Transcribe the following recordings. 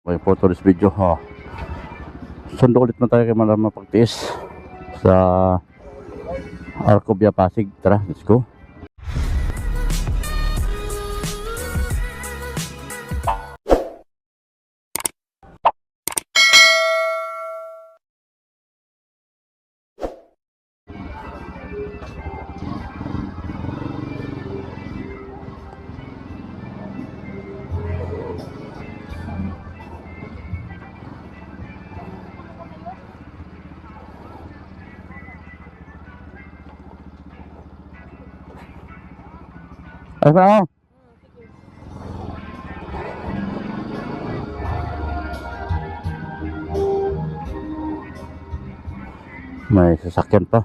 Okay po, to this video ha. Sundo ulit na tayo kay Madam Mapagtiis sa Arcovia Pasig. Tara, let's go. Ay, pa may sasakyan pa.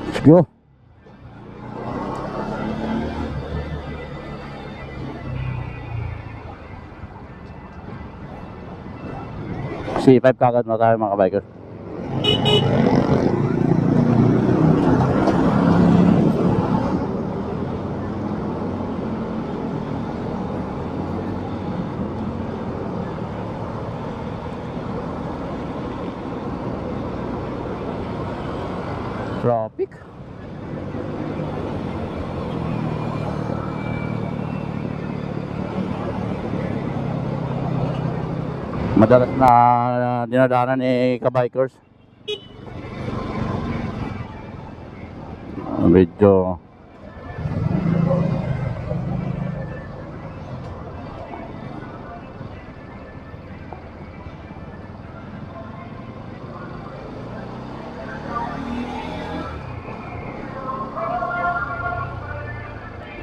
Let's go. C5 kagad na tayo mga kabiker. Traffic. Madalas na dinadaanan kabikers. Medyo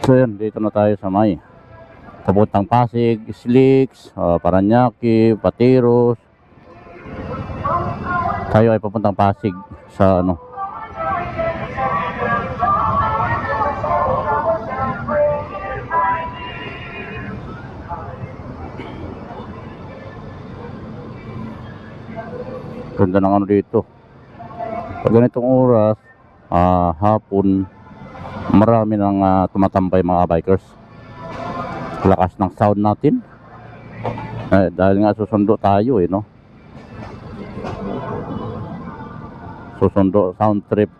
so yun, dito na tayo sa may papuntang Pasig, Slicks, Paranaque, Patiros. Tayo ay papuntang Pasig sa ano, ganda ng ano dito. Pag ganitong oras, hapon, marami nang tumatambay mga bikers. Lakas ng sound natin dahil nga susundo tayo no, susundo sound trip.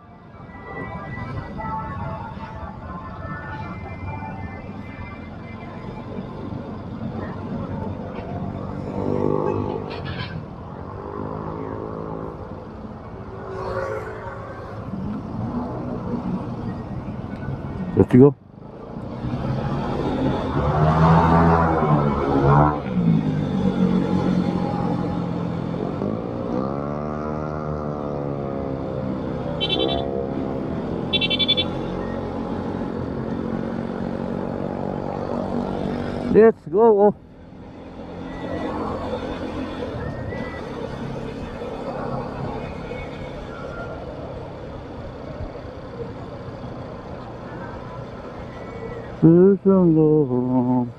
Let's go. Let's go. Susunod.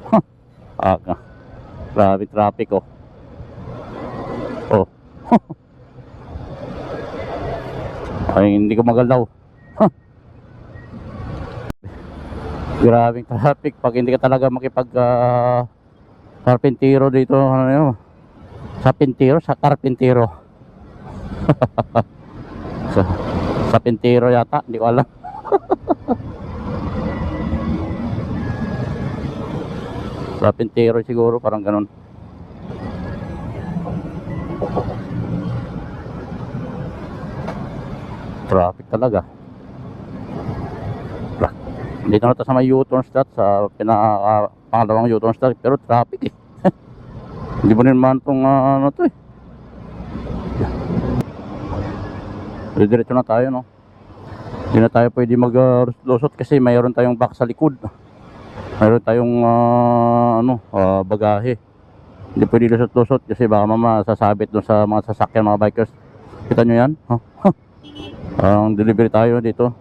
Grabe traffic oh. Ay, hindi ko magalaw. Grabing traffic pag hindi ka talaga makipag karpintero dito, ano yun, sa karpintero sa pintero yata, hindi ko alam. Sa pintero siguro, parang ganun. Traffic talaga. Dito na ito sa may U-turn start, sa pangalawang U-turn start, pero traffic eh. Hindi mo rin man itong ano to eh. Diretso na tayo, no? Hindi na tayo pwede mag-lusot kasi mayroon tayong box sa likod. Mayroon tayong bagahe. Hindi pwede lusot-lusot kasi baka mama sasabit doon sa mga sasakyan, mga bikers. Kita nyo yan? Ang delivery tayo dito.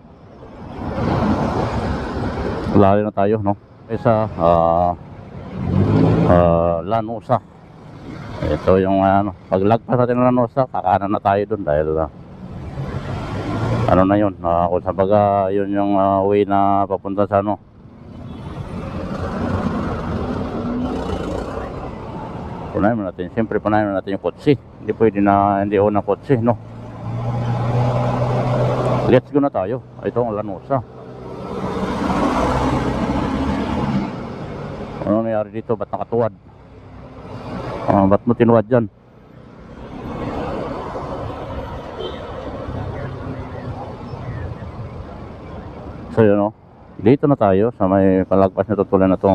Lali na tayo, no? Sa Lanusa. Ito yung paglagpas natin ng Lanusa, kakanan na tayo doon dahil ano na yun, kung sa baga yun yung way na papunta sa punayin mo natin, siyempre punayin mo natin yung kotse. Hindi pwede na hindi unang kotse, no? Let's go na tayo. Ito ang Lanusa. Ano nangyari dito? Ba't nakatuwad? Ba't mo tinuwad dyan? So yun, no? Dito na tayo sa may palagpas na tutulan na to.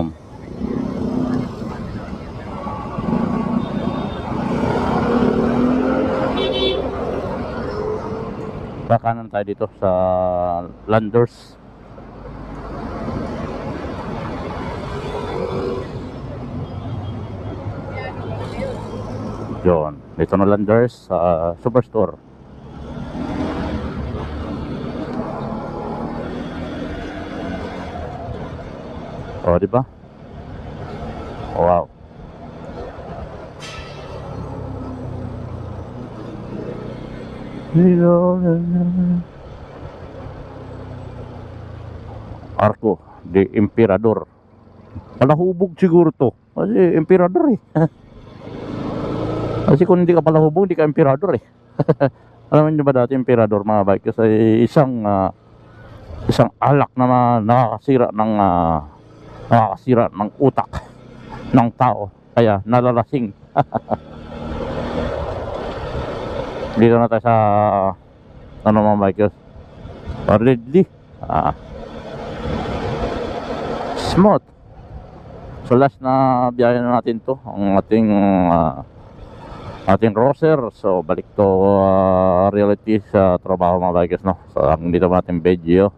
Bakanan tayo dito sa Landers. Yun, dito na Landers sa Superstore. Oh, di ba? Oh, wow. Arco de Emperador. Palahubog siguro to. Kasi Emperador eh. Kasi kung hindi ka palahubog, hindi ka Emperador eh. Alam niyo ba dati Emperador, mga bike, kasi isang alak na nakakasira ng utak ng tao, kaya nalalasing. Dito na tayo sa mga bikers, Ridley. Smooth. So last na biyahe na natin to, ang ating roser. So balik to reality sa trabaho, mga bikers, no? So ang dito natin video.